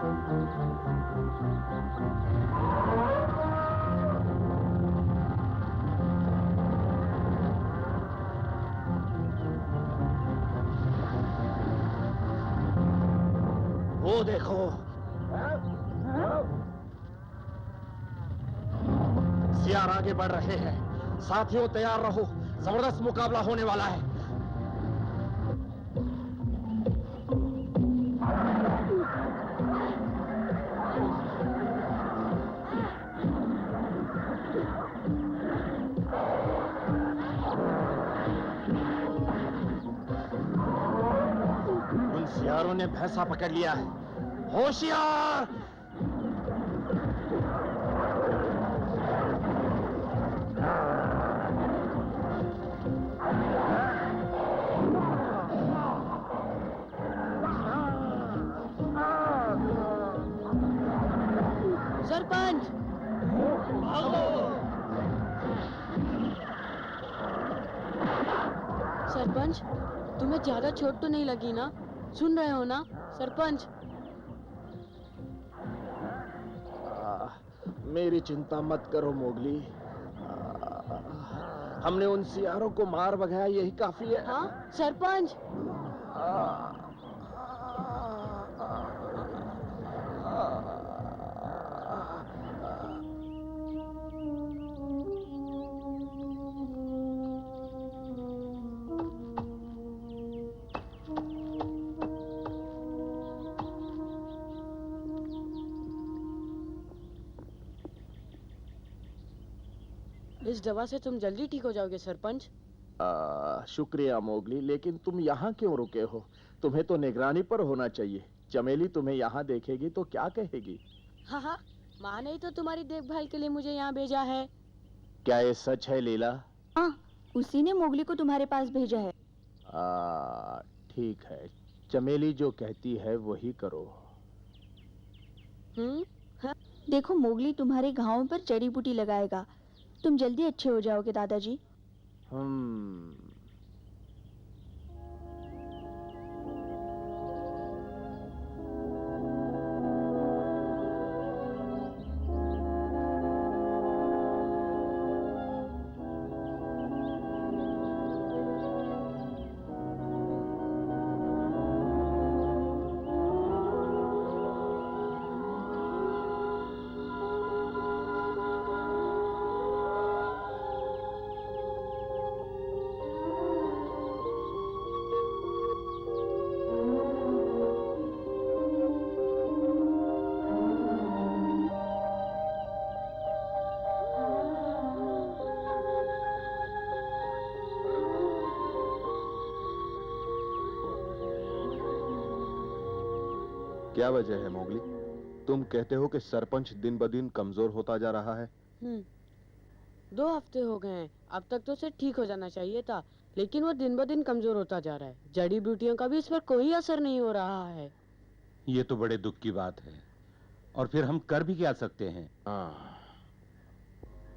वो देखो, सियार आगे बढ़ रहे हैं। साथियों तैयार रहो, जबरदस्त मुकाबला होने वाला है। उन सियारों ने भैंसा पकड़ लिया है। होशियार! सरपंच! सरपंच, तुम्हें ज्यादा चोट तो नहीं लगी ना? सुन रहे हो ना सरपंच? मेरी चिंता मत करो मोगली। हमने उन सियारों को मार भगाया, यही काफी है। हाँ सरपंच। इस दवा से तुम जल्दी ठीक हो जाओगे सरपंच। शुक्रिया मोगली, लेकिन तुम यहाँ क्यों रुके हो? तुम्हें तो निगरानी पर होना चाहिए। चमेली तुम्हें यहाँ देखेगी तो क्या कहेगी? हाँ हाँ, माँ ने तो तुम्हारी देखभाल के लिए मुझे यहाँ भेजा है। क्या ये सच है लीला? हाँ, उसी ने मोगली को तुम्हारे पास भेजा है। ठीक है, चमेली जो कहती है वही करो। हाँ? देखो, मोगली तुम्हारे घावों पर जड़ी बूटी लगाएगा। तुम जल्दी अच्छे हो जाओगे दादाजी। क्या वजह है मोगली? तुम कहते हो कि सरपंच दिन ब दिन कमजोर होता जा रहा है। 2 हफ्ते हो गए हैं। अब तक तो उसे ठीक हो जाना चाहिए था, लेकिन वो दिन ब दिन कमजोर होता जा रहा है। जड़ी बूटियों का भी इस पर कोई असर नहीं हो रहा है। ये तो बड़े दुख की बात है, और फिर हम कर भी क्या सकते हैं?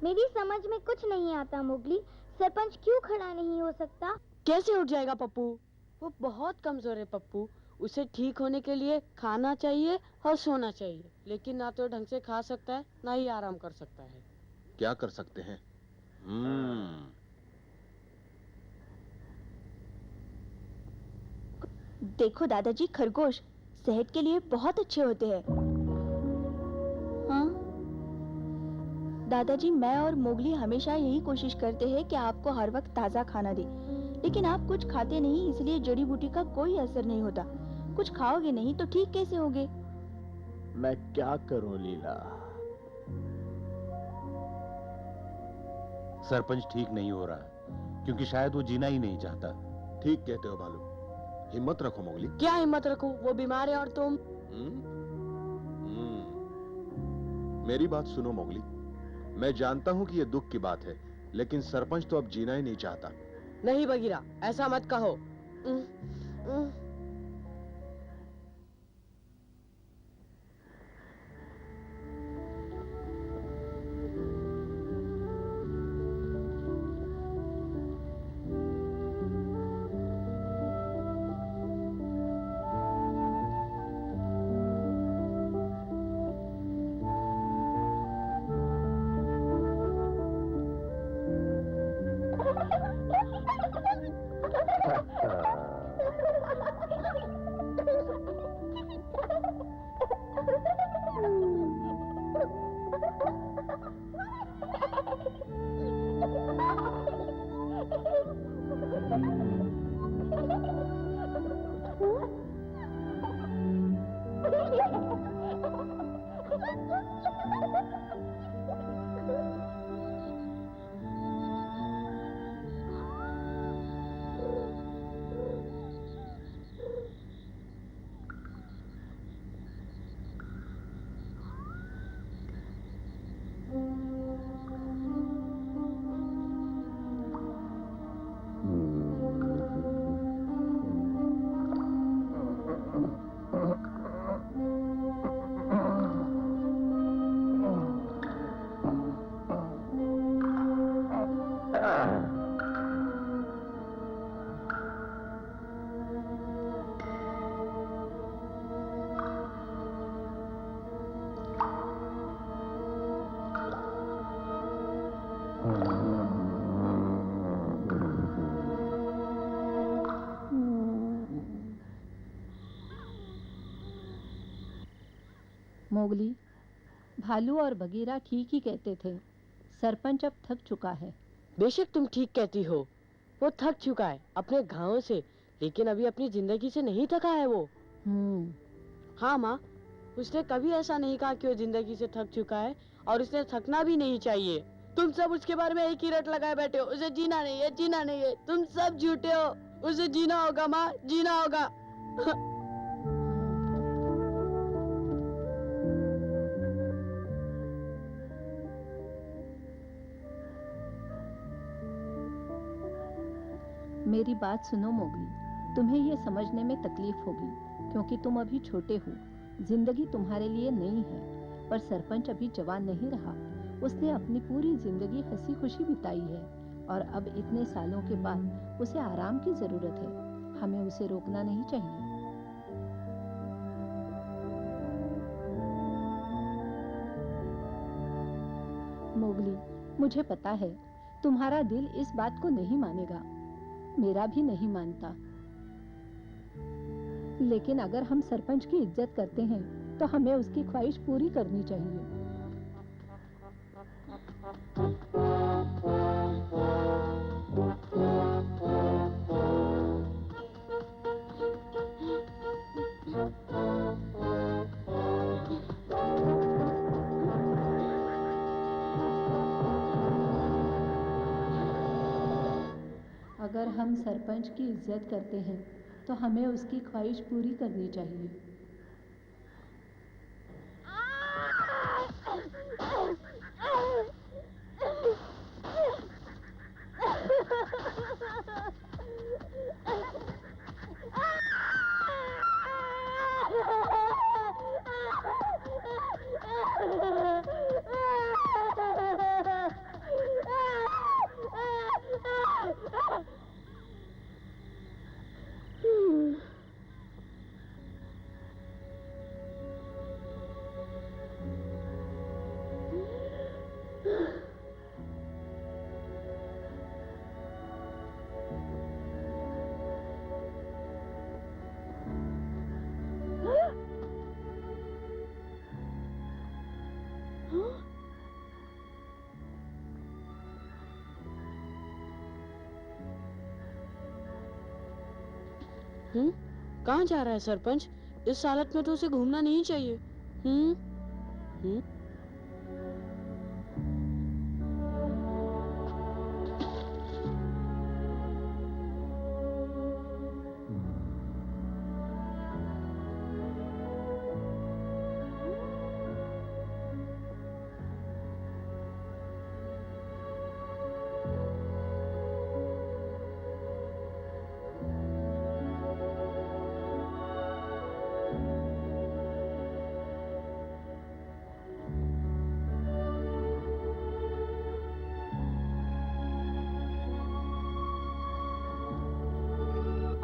मेरी समझ में कुछ नहीं आता मोगली, सरपंच क्यों खड़ा नहीं हो सकता? कैसे उठ जाएगा पप्पू? वो बहुत कमजोर है पप्पू। उसे ठीक होने के लिए खाना चाहिए और सोना चाहिए, लेकिन ना तो ढंग से खा सकता है, ना ही आराम कर सकता है। क्या कर सकते हैं? देखो दादाजी, खरगोश सेहत के लिए बहुत अच्छे होते हैं। हाँ दादाजी, मैं और मोगली हमेशा यही कोशिश करते हैं कि आपको हर वक्त ताज़ा खाना दे, लेकिन आप कुछ खाते नहीं, इसलिए जड़ी बूटी का कोई असर नहीं होता। कुछ खाओगे नहीं तो ठीक कैसे होगे? मैं क्या करूं लीला? सरपंच ठीक नहीं हो रहा, क्योंकि शायद वो जीना ही नहीं चाहता। ठीक कहते हो बालू, हिम्मत रखो मोगली। क्या हिम्मत रखूं? वो बीमार है और तुम? मेरी बात सुनो मोगली, मैं जानता हूं कि यह दुख की बात है, लेकिन सरपंच तो अब जीना ही नहीं चाहता। नहीं बगीरा, ऐसा मत कहो। मोगली, भालू और बगीरा ठीक ही कहते थे। सरपंच अब थक चुका है। बेशक तुम ठीक कहती हो। वो थक चुका है अपने गांव से, लेकिन अभी अपनी जिंदगी से नहीं थका है वो। हाँ माँ, उसने कभी ऐसा नहीं कहा कि वो जिंदगी से थक चुका है, और उसने थकना भी नहीं चाहिए। तुम सब उसके बारे में एक ही रट लगाए बैठे हो, उसे जीना नहीं है, जीना नहीं है। तुम सब झूठे हो। उसे जीना होगा माँ, जीना होगा। मेरी बात सुनो मोगली, तुम्हें ये समझने में तकलीफ होगी क्योंकि तुम अभी छोटे हो। जिंदगी तुम्हारे लिए नई है, पर सरपंच अभी जवान नहीं रहा। उसने अपनी पूरी जिंदगी हंसी खुशी बिताई है और अब इतने सालों के बाद उसे आराम की जरूरत है। हमें उसे रोकना नहीं चाहिए। मोगली, मुझे पता है तुम्हारा दिल इस बात को नहीं मानेगा, मेरा भी नहीं मानता, लेकिन अगर हम सरपंच की इज्जत करते हैं तो हमें उसकी ख्वाहिश पूरी करनी चाहिए। अगर हम सरपंच की इज्जत करते हैं तो हमें उसकी ख्वाहिश पूरी करनी चाहिए। कहाँ जा रहा है सरपंच? इस हालत में तो उसे घूमना नहीं चाहिए।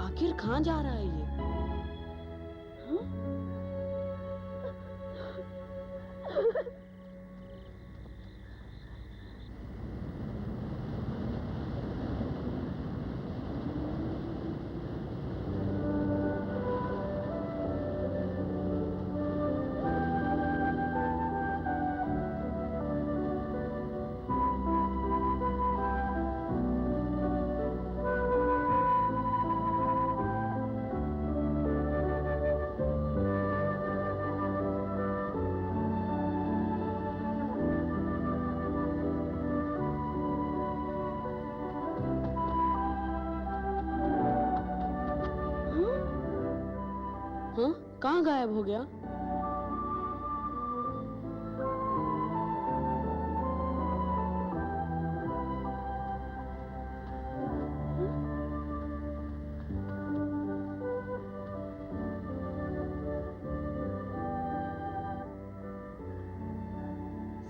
आखिर कहाँ जा रहा है ये? कहाँ गायब हो गया?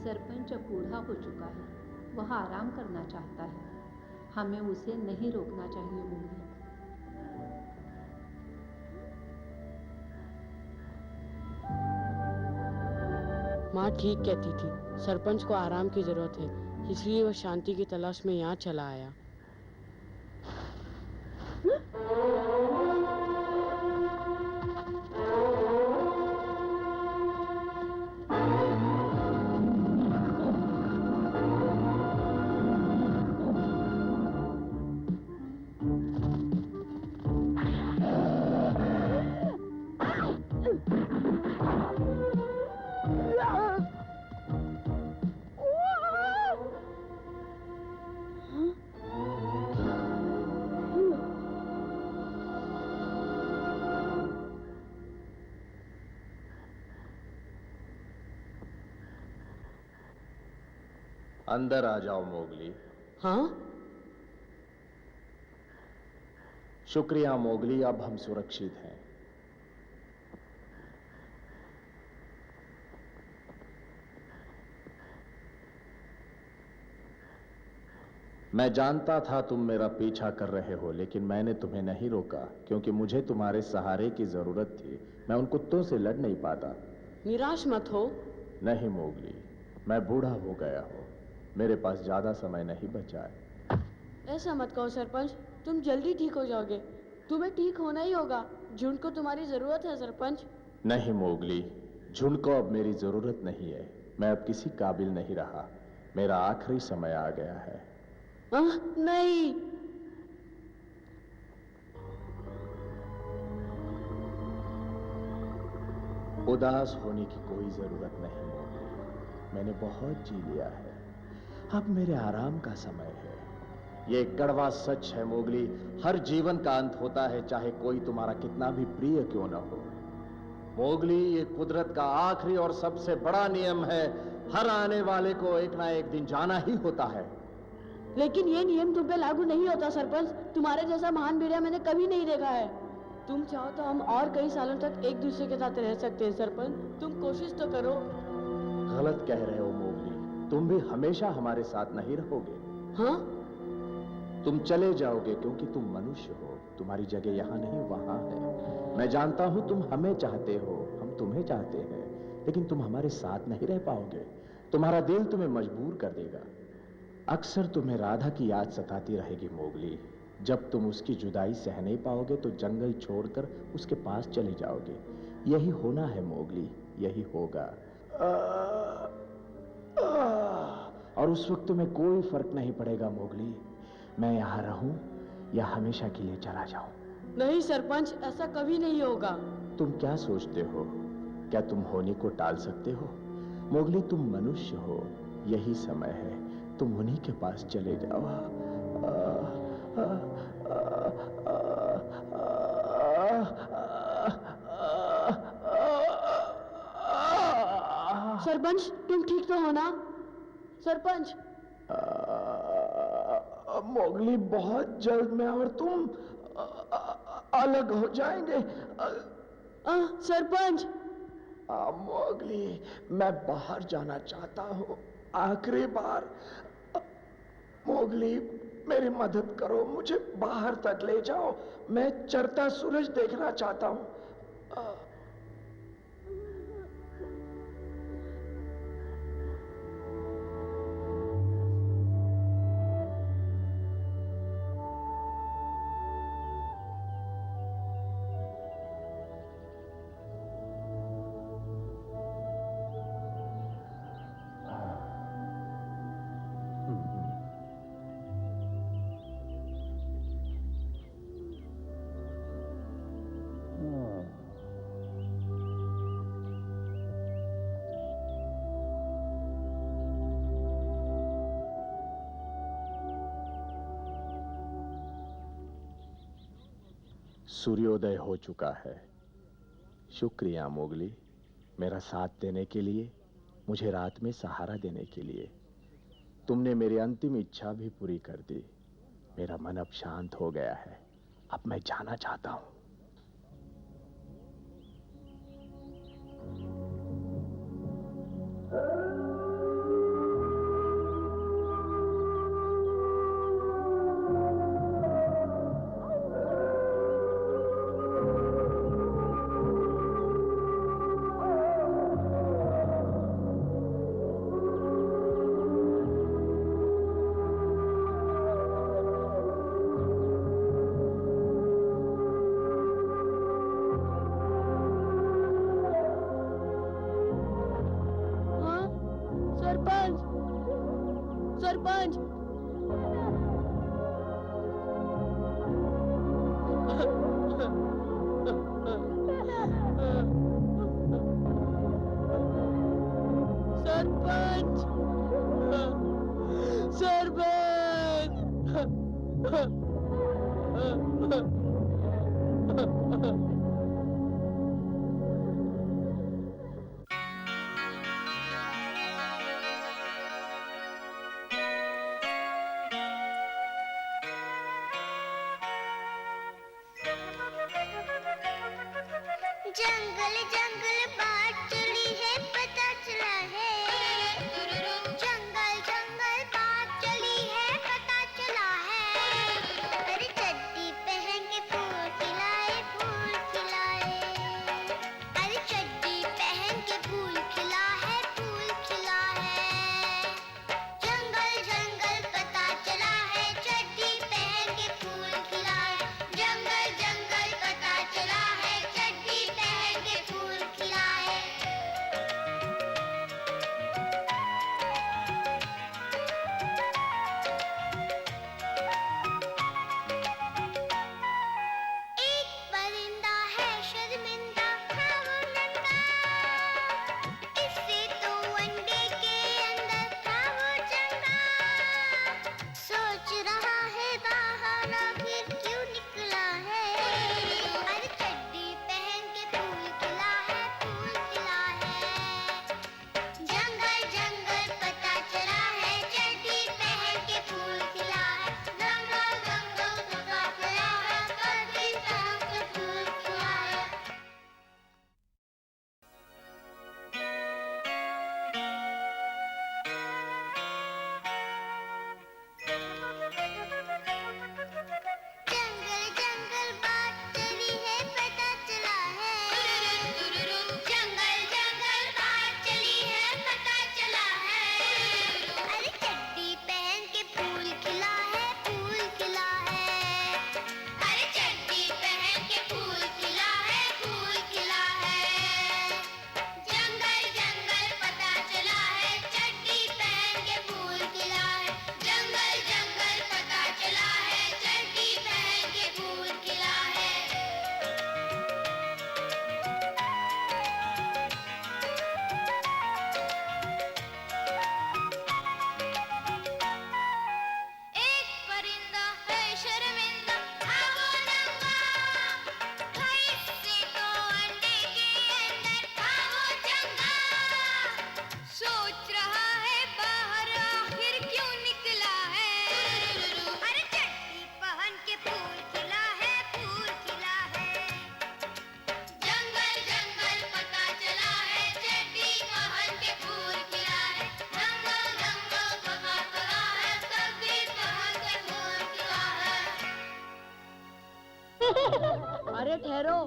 सरपंच अब बूढ़ा हो चुका है, वह आराम करना चाहता है। हमें उसे नहीं रोकना चाहिए मोगली। माँ ठीक कहती थी, सरपंच को आराम की जरूरत है, इसलिए वह शांति की तलाश में यहाँ चला आया। अंदर आ जाओ मोगली। हाँ? शुक्रिया मोगली, अब हम सुरक्षित हैं। मैं जानता था तुम मेरा पीछा कर रहे हो, लेकिन मैंने तुम्हें नहीं रोका क्योंकि मुझे तुम्हारे सहारे की जरूरत थी। मैं उन कुत्तों से लड़ नहीं पाता। निराश मत हो। नहीं मोगली, मैं बूढ़ा हो गया हूं, मेरे पास ज्यादा समय नहीं बचा है। ऐसा मत कहो सरपंच, तुम जल्दी ठीक हो जाओगे। तुम्हें ठीक होना ही होगा। झुंड को तुम्हारी जरूरत है सरपंच। नहीं मोगली, झुंड को अब मेरी जरूरत नहीं है। मैं अब किसी काबिल नहीं रहा। मेरा आखिरी समय आ गया है। नहीं। उदास होने की कोई जरूरत नहीं मोगली, मैंने बहुत जी लिया है। अब मेरे आराम का समय है। ये कड़वा सच है मोगली, हर जीवन का अंत होता है, चाहे कोई तुम्हारा कितना भी प्रिय क्यों न हो। मोगली, ये कुदरत का आखिरी और सबसे बड़ा नियम है। हर आने वाले को एक ना एक दिन जाना ही होता है। लेकिन ये नियम तुम पे लागू नहीं होता सरपंच। तुम्हारे जैसा महान वीर मैंने कभी नहीं देखा है। तुम चाहो तो हम और कई सालों तक एक दूसरे के साथ रह सकते हैं सरपंच। तुम कोशिश तो करो। गलत कह रहे हो मोगली, तुम भी हमेशा हमारे साथ नहीं रहोगे। हाँ? तुम चले जाओगे क्योंकि तुम मनुष्य हो। तुम्हारी जगह यहाँ नहीं वहां है। मैं जानता हूं तुम हमें चाहते हो, हम तुम्हें चाहते हैं, लेकिन तुम हमारे साथ नहीं रह पाओगे। तुम्हारा दिल तुम्हें मजबूर कर देगा। अक्सर तुम्हें राधा की याद सताती रहेगी मोगली। जब तुम उसकी जुदाई सह नहीं पाओगे तो जंगल छोड़कर उसके पास चले जाओगे। यही होना है मोगली, यही होगा। और उस वक्त तुम्हें कोई फर्क नहीं पड़ेगा मोगली, मैं यहाँ रहूं या हमेशा के लिए चला जाऊं। नहीं सरपंच, ऐसा कभी नहीं होगा। तुम क्या सोचते हो? क्या तुम होनी को टाल सकते हो? मोगली, तुम मनुष्य हो, यही समय है, तुम उन्हीं के पास चले जाओ। सरपंच, तुम ठीक तो हो ना? सरपंच। मोगली, बहुत जल्द मैं और तुम अलग हो जाएंगे। सरपंच। मोगली, मैं बाहर जाना चाहता हूँ, आखिरी बार। मोगली, मेरी मदद करो, मुझे बाहर तक ले जाओ। मैं चढ़ता सूरज देखना चाहता हूँ। सूर्योदय हो चुका है। शुक्रिया मोगली, मेरा साथ देने के लिए, मुझे रात में सहारा देने के लिए। तुमने मेरी अंतिम इच्छा भी पूरी कर दी। मेरा मन अब शांत हो गया है। अब मैं जाना चाहता हूं। हाँ, सरपंच, सरपंच। सरपंच, सरपंच। जंगल जंगल बात चली है, पता चला है। जंगल जंगल बात चली है, पता चला है। अरे चड्डी पहन के फूल खिलाए, फूल खिलाए। अरे चड्डी पहन के फूल खिला है, फूल खिला है। जंगल जंगल पता चला है, चड्डी पहन के फूल खिलाए। जंगल जंगल पता चला है, चड्डी पहन के फूल खिलाए। एक परिंदा है शर्मिंदा, हाँ वो नंगा। इससे तो अंडे के अंदर था वो चंगा। सोच रहा है बाहर आखिर क्यों निकला है। अरे चड्डी पहन के फूल खिला है, फूल खिला है। जंगल जंगल पता चला है, चड्डी पहन के फूल खिला है। जंगल जंगल पता चला है, चड्डी पहन के फूल खिला है। जंगल जंगल बात चली है, पता चला है। जंगल जंगल बात चली है, पता चला है। अरे चड्डी पहन के फूल खिला है, फूल खिला है। अरे चड्डी पहन के फूल खिला है, फूल खिला है। जंगल जंगल पता चला है, चड्डी पहन के फूल खिला है। जंगल जंगल पता चला है, चड्डी पहन के फूल खिला है। एक परिंदा है शर्मिंदा, हाँ वो नंगा। भाई इससे तो अंडे के अंदर था वो चंगा। सोच रहा है बाहर आखिर क्यों निकला है। अरे चड्डी पहन के फूल खिला है, फूल खिला है। जंगल जंगल पता चला है, चड्डी पहन के फूल खिला है। जंगल जंगल पता चला है, चड्डी पहन के फूल खिला है। अरे ठहरो।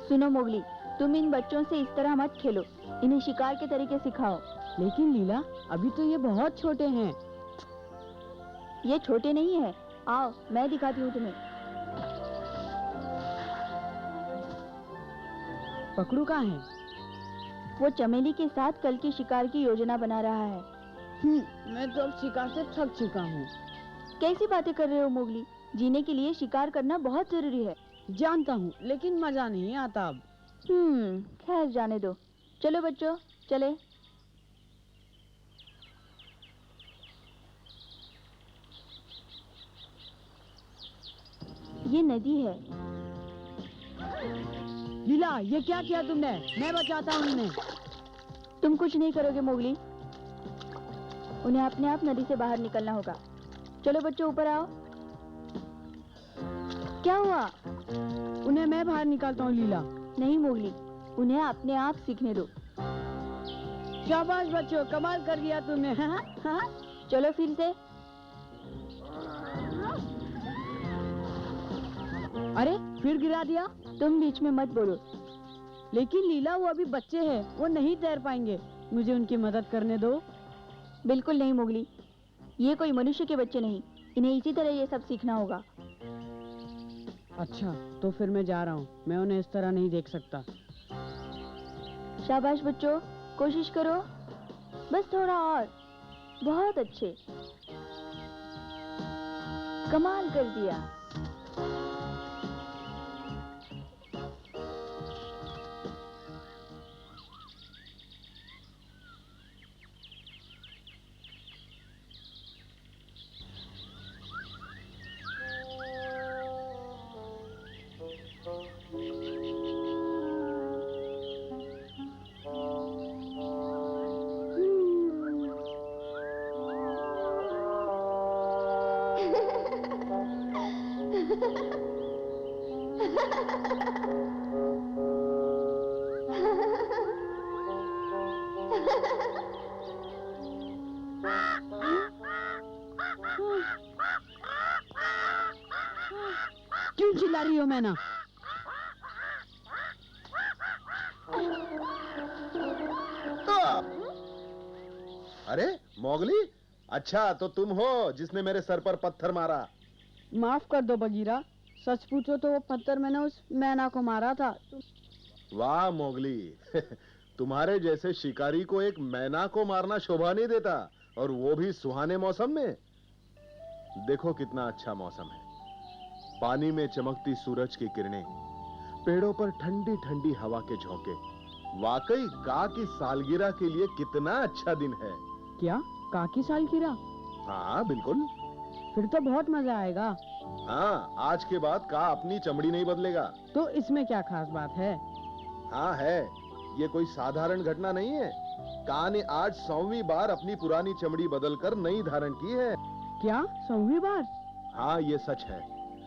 सुनो मोगली, तुम इन बच्चों से इस तरह मत खेलो। इन्हें शिकार के तरीके सिखाओ। लेकिन लीला, अभी तो ये बहुत छोटे हैं। ये छोटे नहीं है। आओ मैं दिखाती हूँ तुम्हें। पकड़ू कहाँ है? वो चमेली के साथ कल की शिकार की योजना बना रहा है। मैं तो अब शिकार से थक चुका हूँ। कैसी बातें कर रहे हो मोगली? जीने के लिए शिकार करना बहुत जरूरी है। जानता हूँ, लेकिन मजा नहीं आता अब। खैर जाने दो। चलो बच्चों, चले। ये नदी है। लीला, ये क्या किया तुमने? मैं बचाता हूँ इन्हें। तुम कुछ नहीं करोगे मोगली। उन्हें अपने आप नदी से बाहर निकलना होगा। चलो बच्चों, ऊपर आओ। क्या हुआ? उन्हें मैं बाहर निकालता हूँ लीला। नहीं मोगली, उन्हें अपने आप सीखने दो। शाबाश बच्चों, कमाल कर दिया तुमने। हाँ? चलो फिर से। अरे, फिर गिरा दिया। तुम बीच में मत बोलो। लेकिन लीला, वो अभी बच्चे हैं, वो नहीं तैर पाएंगे। मुझे उनकी मदद करने दो। बिल्कुल नहीं मोगली, ये कोई मनुष्य के बच्चे नहीं। इन्हें इसी तरह ये सब सीखना होगा। अच्छा, तो फिर मैं जा रहा हूँ। मैं उन्हें इस तरह नहीं देख सकता। शाबाश बच्चों, कोशिश करो। बस थोड़ा और। बहुत अच्छे। कमाल कर दिया। क्यों चिल्ला रही हो मैना? अरे मोगली, अच्छा तो तुम हो जिसने मेरे सर पर पत्थर मारा। माफ कर दो बगीरा, सच पूछो तो वो पत्थर मैंने उस मैना को मारा था। वाह मोगली, तुम्हारे जैसे शिकारी को एक मैना को मारना शोभा नहीं देता, और वो भी सुहाने मौसम में। देखो कितना अच्छा मौसम है। पानी में चमकती सूरज की किरणें, पेड़ों पर ठंडी ठंडी हवा के झोंके। वाकई का की सालगिरह के लिए कितना अच्छा दिन है। क्या? का की सालगिरह? हाँ बिल्कुल। फिर तो बहुत मजा आएगा। हाँ, आज के बाद का अपनी चमड़ी नहीं बदलेगा। तो इसमें क्या खास बात है? हाँ है, ये कोई साधारण घटना नहीं है। का ने आज 100वीं बार अपनी पुरानी चमड़ी बदलकर नई धारण की है। क्या? 100वीं बार? हाँ, ये सच है।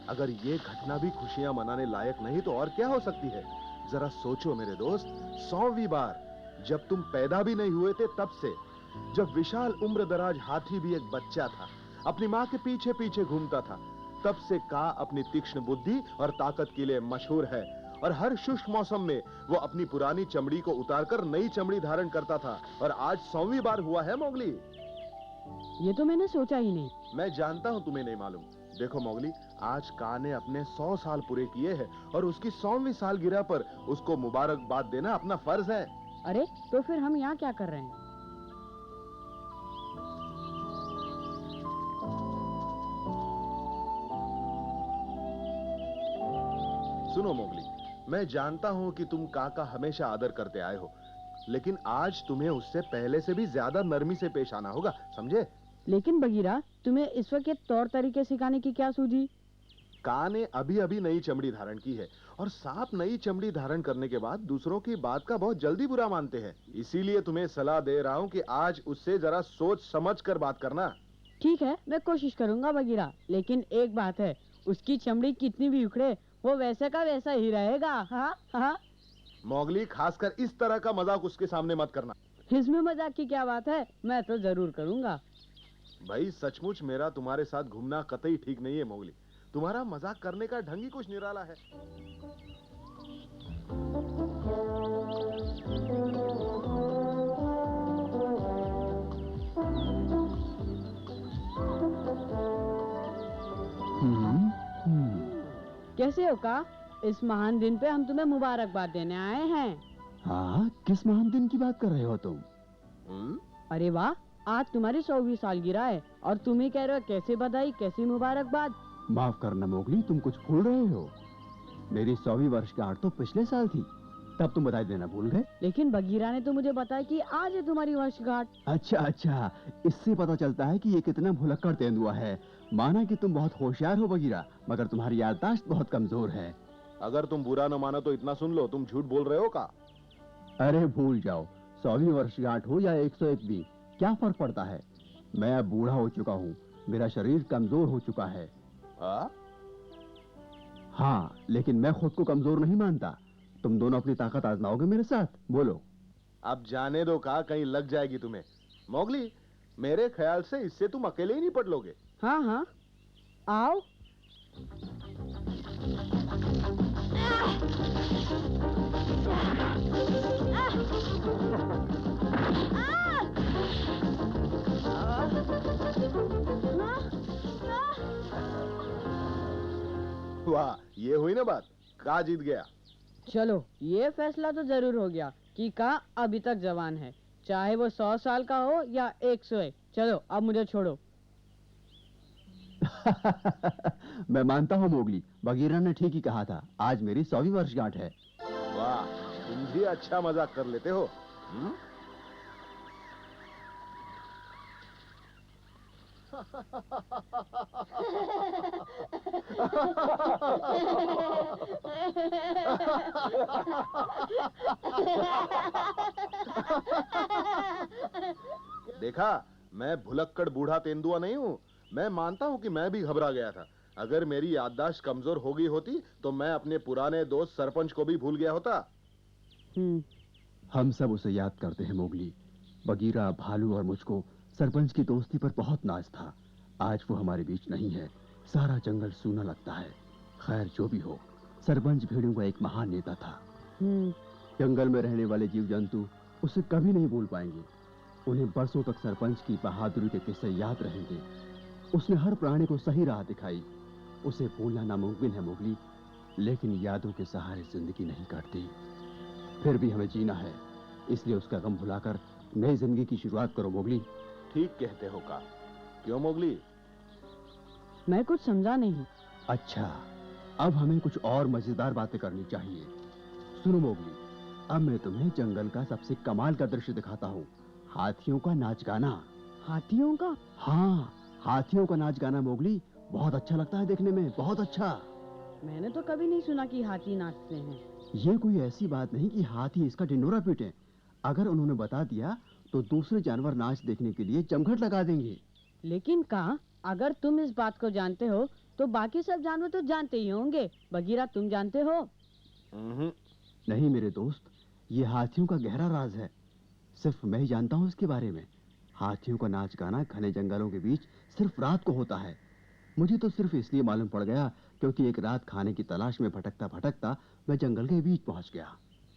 अगर ये घटना भी खुशियां मनाने लायक नहीं तो और क्या हो सकती है? जरा सोचो मेरे दोस्त, 100वीं बार। जब तुम पैदा भी नहीं हुए थे तब से, जब विशाल उम्रदराज हाथी भी एक बच्चा था, अपनी माँ के पीछे पीछे घूमता था, तब से का अपनी तीक्ष्ण बुद्धि और ताकत के लिए मशहूर है। और हर शुष्क मौसम में वो अपनी पुरानी चमड़ी को उतारकर नई चमड़ी धारण करता था। और आज 100वीं बार हुआ है मोगली। ये तो मैंने सोचा ही नहीं। मैं जानता हूँ तुम्हें नहीं मालूम। देखो मोगली, आज का ने अपने 100 साल पूरे किए हैं, और उसकी 100वीं सालगिरह पर उसको मुबारकबाद देना अपना फर्ज है। अरे, तो फिर हम यहाँ क्या कर रहे हैं? सुनो मोगली, मैं जानता हूँ कि तुम का हमेशा आदर करते आए हो, लेकिन आज तुम्हें उससे पहले से भी ज्यादा नरमी से पेश आना होगा, समझे? लेकिन बगीरा, तुम्हें इस वक्त ये तौर तरीके सिखाने की क्या सूझी? का ने अभी अभी नई चमड़ी धारण की है, और सांप नई चमड़ी धारण करने के बाद दूसरों की बात का बहुत जल्दी बुरा मानते हैं। इसीलिए तुम्हें सलाह दे रहा हूँ कि आज उससे जरा सोच समझ कर बात करना। ठीक है, मैं कोशिश करूंगा बगीरा, लेकिन एक बात है, उसकी चमड़ी कितनी भी उखड़े, वो वैसे का वैसा ही रहेगा। हाँ हाँ। मोगली, खासकर इस तरह का मजाक उसके सामने मत करना। इसमें मजाक की क्या बात है? मैं तो जरूर करूंगा। भाई सचमुच मेरा तुम्हारे साथ घूमना कतई ठीक नहीं है मोगली। तुम्हारा मजाक करने का ढंग ही कुछ निराला है। कैसे हो का? इस महान दिन पे हम तुम्हें मुबारकबाद देने आए हैं। हाँ, किस महान दिन की बात कर रहे हो तुम? अरे वाह, आज तुम्हारी 100वीं सालगिरह है और तुम ही कह रहे हो कैसे बधाई कैसी मुबारकबाद। माफ करना मोगली, तुम कुछ भूल रहे हो। मेरी 100वीं वर्षगांठ तो पिछले साल थी, तब तुम बधाई देना भूल गए। लेकिन बगीरा ने तो मुझे बताया कि आज है तुम्हारी वर्षगांठ। अच्छा अच्छा, इससे पता चलता है कि ये कितना भुलक्कड़ तेंदुआ है। माना कि तुम बहुत होशियार हो बगीरा, मगर तुम्हारी याददाश्त बहुत कमजोर है। अगर तुम बुरा न मानो तो इतना सुन लो, तुम झूठ बोल रहे हो का? अरे भूल जाओ, 100वीं वर्षगांठ हो या 101वीं, क्या फर्क पड़ता है। मैं अब बूढ़ा हो चुका हूँ, मेरा शरीर कमजोर हो चुका है। हाँ, लेकिन मैं खुद को कमजोर नहीं मानता। तुम दोनों अपनी ताकत आजमाओगे मेरे साथ? बोलो। अब जाने दो का, कहीं लग जाएगी तुम्हें। मोगली, मेरे ख्याल से इससे तुम अकेले ही निपट लोगे। हाँ हाँ, आओ। वाह, ये हुई ना बात, का जीत गया। चलो, ये फैसला तो जरूर हो गया कि का अभी तक जवान है, चाहे वो 100 साल का हो या 101। चलो अब मुझे छोड़ो। मैं मानता हूँ मोगली, बगीरा ने ठीक ही कहा था, आज मेरी 100वीं वर्षगांठ है। वाह, तुम भी अच्छा मजाक कर लेते हो। देखा, मैं भुलक्कड़ बूढ़ा तेंदुआ नहीं हूँ। मैं मानता हूँ कि मैं भी घबरा गया था। अगर मेरी याददाश्त कमजोर हो गई होती तो मैं अपने पुराने दोस्त सरपंच को भी भूल गया होता। हम सब उसे याद करते हैं मोगली। बगीरा, भालू और मुझको सरपंच की दोस्ती पर बहुत नाज था। आज वो हमारे बीच नहीं है, सारा जंगल सूना लगता है। खैर जो भी हो, सरपंच भेड़ियों का एक महान नेता था। जंगल में रहने वाले जीव जंतु उसे कभी नहीं भूल पाएंगे। उन्हें बरसों तक सरपंच की बहादुरी के किस्से याद रहेंगे। उसने हर प्राणी को सही राह दिखाई। उसे भूलना नामुमकिन है मोगली, लेकिन यादों के सहारे जिंदगी नहीं कटती। फिर भी हमें जीना है, इसलिए उसका गम भुलाकर नई जिंदगी की शुरुआत करो मोगली। ठीक कहते हो का। क्यों मोगली? मैं कुछ समझा नहीं। अच्छा, अब हमें कुछ और मजेदार बातें करनी चाहिए। सुनो मोगली, अब मैं तुम्हें जंगल का सबसे कमाल का दृश्य दिखाता हूँ। हाथियों का नाच गाना। हाथियों का? हाँ, हाथियों का नाच गाना मोगली, बहुत अच्छा लगता है देखने में, बहुत अच्छा। मैंने तो कभी नहीं सुना कि हाथी नाचते हैं। ये कोई ऐसी बात नहीं कि हाथी इसका ढिंढोरा पीटे। अगर उन्होंने बता दिया तो दूसरे जानवर नाच देखने के लिए जमघट लगा देंगे। लेकिन कहा, अगर तुम इस बात को जानते हो तो बाकी सब जानवर तो जानते ही होंगे। बगीरा, तुम जानते हो? नहीं मेरे दोस्त, ये हाथियों का गहरा राज है। सिर्फ मैं ही जानता हूँ इसके बारे में। हाथियों का नाच गाना घने जंगलों के बीच सिर्फ रात को होता है। मुझे तो सिर्फ इसलिए मालूम पड़ गया क्योंकि एक रात खाने की तलाश में भटकता भटकता मैं जंगल के बीच पहुंच गया।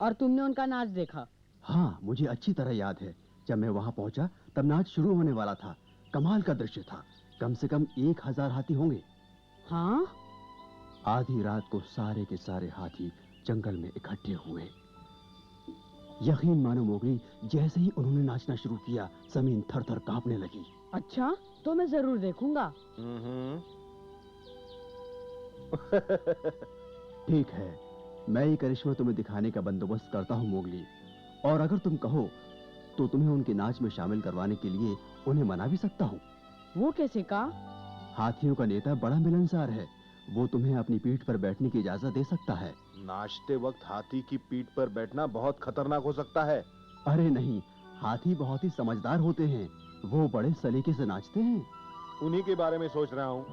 और तुमने उनका नाच देखा? हाँ, मुझे अच्छी तरह याद है। जब मैं वहां पहुंचा तब नाच शुरू होने वाला था। कमाल का दृश्य था। कम से कम 1000 हाथी होंगे। हाँ? आधी रात को सारे के सारे हाथी जंगल में इकट्ठे हुए। यकीन मानो मोगली, जैसे ही उन्होंने नाचना शुरू किया जमीन थर थर कांपने लगी। अच्छा, तो मैं जरूर देखूंगा। ठीक है, मैं ये करिश्मा तुम्हें दिखाने का बंदोबस्त करता हूँ मोगली। और अगर तुम कहो तो तुम्हें उनके नाच में शामिल करवाने के लिए उन्हें मना भी सकता हूँ। वो कैसे का? हाथियों का नेता बड़ा मिलनसार है। वो तुम्हें अपनी पीठ पर बैठने की इजाजत दे सकता है। नाचते वक्त हाथी की पीठ पर बैठना बहुत खतरनाक हो सकता है। अरे नहीं, हाथी बहुत ही समझदार होते हैं। वो बड़े सलीके से नाचते हैं। उन्हीं के बारे में सोच रहा हूँ।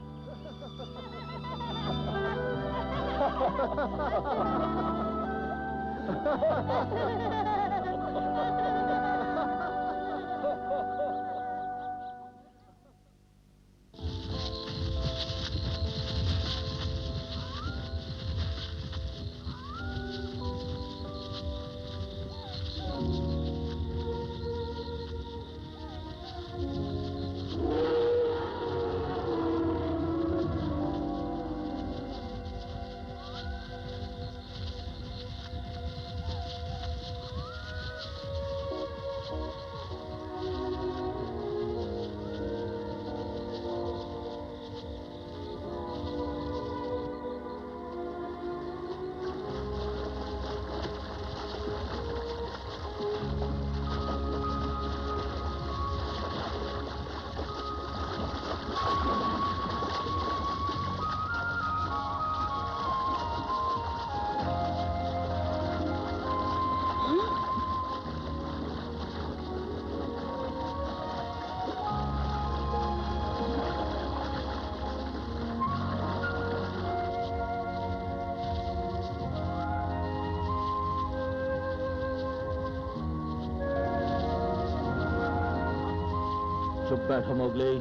बैठो मोगली।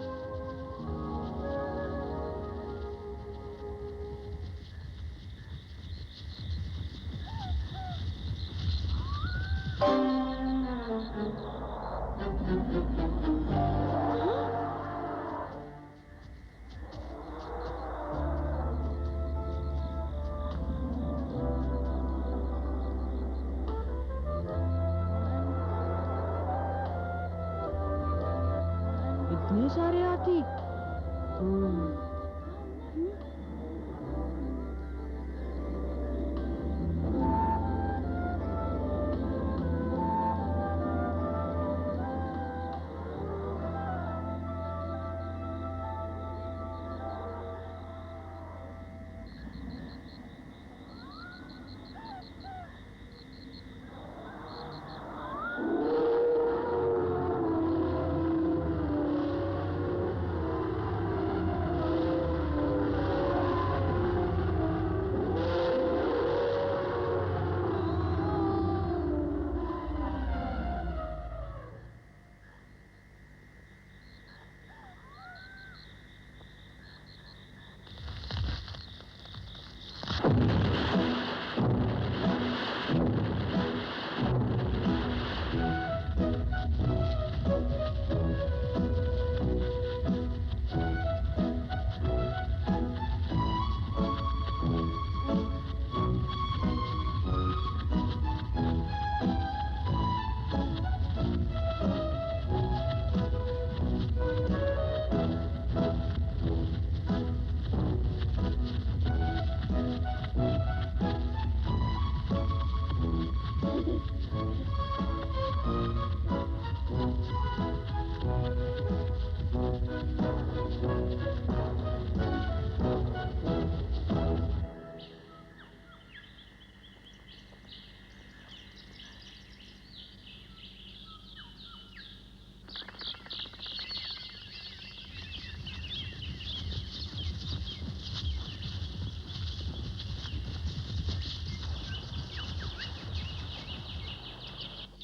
इतने सारे हाथी।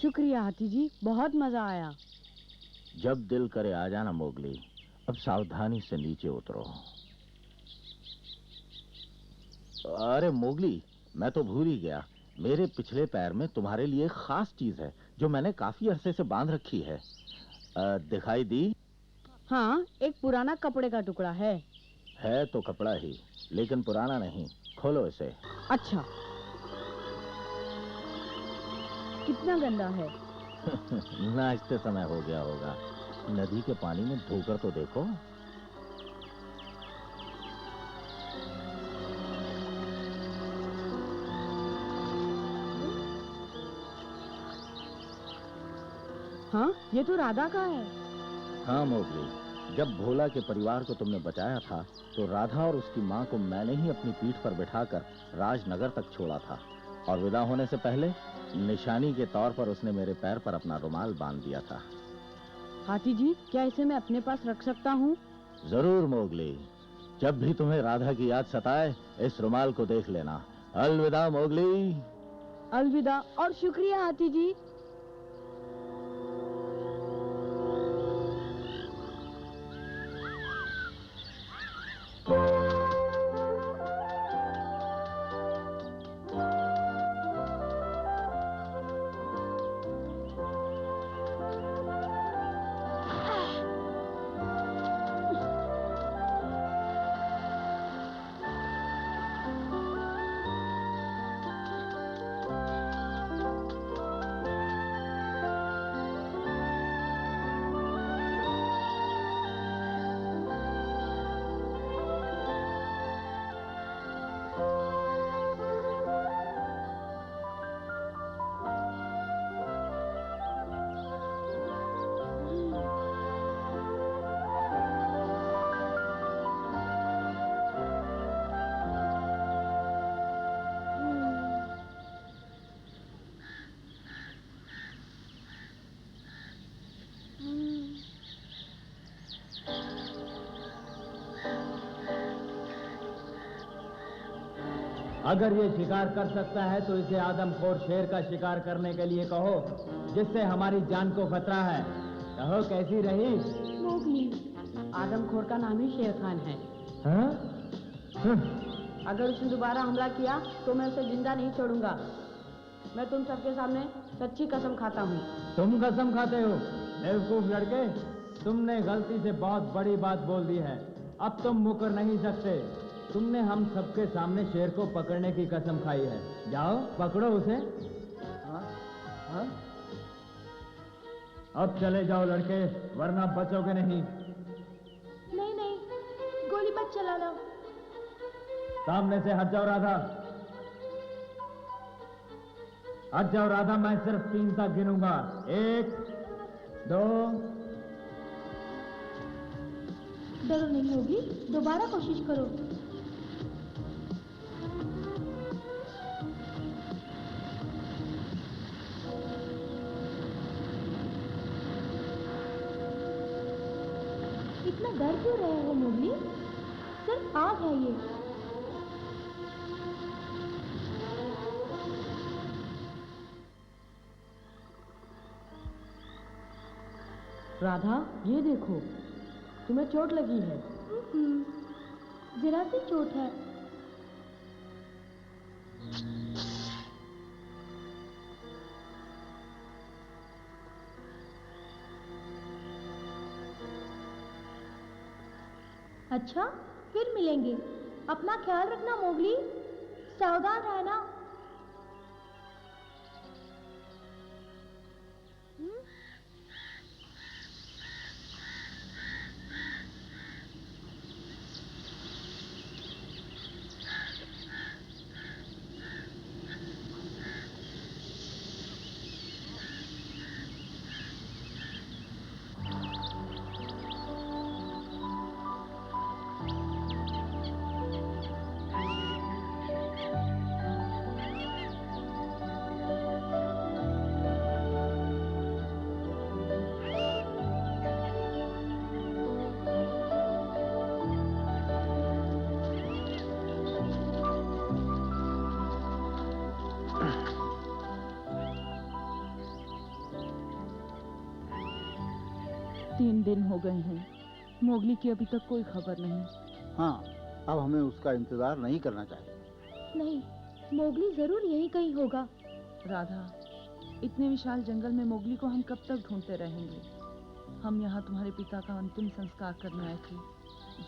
शुक्रिया हाथी जी, बहुत मजा आया। जब दिल करे आ जाना मोगली। अब सावधानी से नीचे उतरो। अरे मोगली, मैं तो भूल ही गया। मेरे पिछले पैर में तुम्हारे लिए एक खास चीज है जो मैंने काफी अरसे से बांध रखी है। दिखाई दी? हाँ, एक पुराना कपड़े का टुकड़ा है। है तो कपड़ा ही, लेकिन पुराना नहीं। खोलो इसे। अच्छा, कितना गंदा है। नाचते समय हो गया होगा। नदी के पानी में धोकर तो देखो। हाँ, ये तो राधा का है। हाँ मोगली, जब भोला के परिवार को तुमने बचाया था तो राधा और उसकी माँ को मैंने ही अपनी पीठ पर बिठाकर राजनगर तक छोड़ा था, और विदा होने से पहले निशानी के तौर पर उसने मेरे पैर पर अपना रुमाल बांध दिया था। हाथी जी, क्या इसे मैं अपने पास रख सकता हूँ? जरूर मोगली, जब भी तुम्हें राधा की याद सताए इस रुमाल को देख लेना। अलविदा मोगली। अलविदा और शुक्रिया हाथी जी। अगर ये शिकार कर सकता है तो इसे आदमखोर शेर का शिकार करने के लिए कहो, जिससे हमारी जान को खतरा है। कहो कैसी रही? मोगली, आदमखोर का नाम ही शेर खान है। हाँ? अगर उसने दोबारा हमला किया तो मैं उसे जिंदा नहीं छोड़ूंगा। मैं तुम सबके सामने सच्ची कसम खाता हूँ। तुम कसम खाते हो? बेवकूफ लड़के, तुमने गलती से बहुत बड़ी बात बोल दी है। अब तुम मुकर नहीं सकते। तुमने हम सबके सामने शेर को पकड़ने की कसम खाई है। जाओ पकड़ो उसे। हाँ? हाँ? अब चले जाओ लड़के, वरना बचोगे नहीं। नहीं नहीं, गोली मत चलाना। सामने से हट जाओ राधा। हट जाओ राधा, मैं सिर्फ 3 तक गिनूंगा। 1 2। डरो नहीं होगी, दोबारा कोशिश करो। इतना डर क्यों रहे हो मोगली? सिर्फ आग है ये। राधा, ये देखो, तुम्हें चोट लगी है। जरा सी चोट है। अच्छा, फिर मिलेंगे। अपना ख्याल रखना मोगली, सावधान रहना। तीन दिन हो गए हैं, मोगली की अभी तक कोई खबर नहीं। हाँ, अब हमें उसका इंतजार नहीं करना चाहिए। नहीं, मोगली जरूर यहीं कहीं होगा। राधा, इतने विशाल जंगल में मोगली को हम कब तक ढूंढते रहेंगे? हम यहाँ तुम्हारे पिता का अंतिम संस्कार करने आए थे।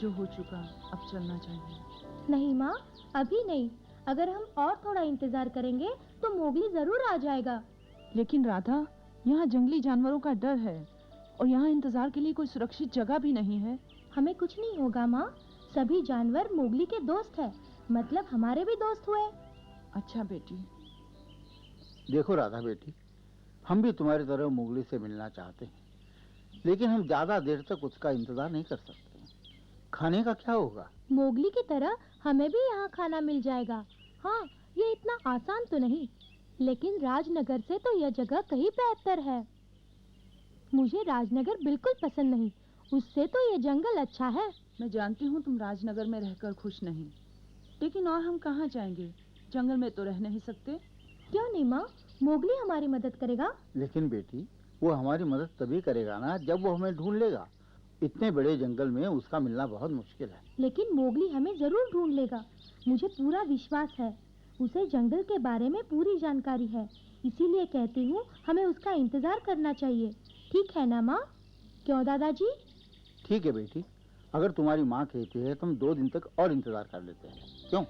जो हो चुका, अब चलना चाहिए। नहीं माँ, अभी नहीं। अगर हम और थोड़ा इंतजार करेंगे तो मोगली जरूर आ जाएगा। लेकिन राधा, यहाँ जंगली जानवरों का डर है और यहाँ इंतजार के लिए कोई सुरक्षित जगह भी नहीं है। हमें कुछ नहीं होगा माँ, सभी जानवर मोगली के दोस्त हैं, मतलब हमारे भी दोस्त हुए। अच्छा बेटी। देखो राधा बेटी, हम भी तुम्हारी तरह मोगली से मिलना चाहते हैं, लेकिन हम ज्यादा देर तक उसका इंतजार नहीं कर सकते। खाने का क्या होगा? मोगली की तरह हमें भी यहाँ खाना मिल जाएगा। हाँ, ये इतना आसान तो नहीं, लेकिन राजनगर से तो यह जगह कहीं बेहतर है। मुझे राजनगर बिल्कुल पसंद नहीं, उससे तो ये जंगल अच्छा है। मैं जानती हूँ तुम राजनगर में रहकर खुश नहीं, लेकिन और हम कहाँ जाएंगे? जंगल में तो रह नहीं सकते। क्यों नहीं माँ, मोगली हमारी मदद करेगा। लेकिन बेटी, वो हमारी मदद तभी करेगा ना जब वो हमें ढूंढ लेगा। इतने बड़े जंगल में उसका मिलना बहुत मुश्किल है। लेकिन मोगली हमें जरूर ढूंढ लेगा, मुझे पूरा विश्वास है। उसे जंगल के बारे में पूरी जानकारी है, इसीलिए कहती हूँ हमें उसका इंतजार करना चाहिए। ठीक है ना माँ? क्यों दादाजी? ठीक है बेटी, अगर तुम्हारी माँ कहती है तो हम 2 दिन तक और इंतजार कर लेते हैं। क्यों?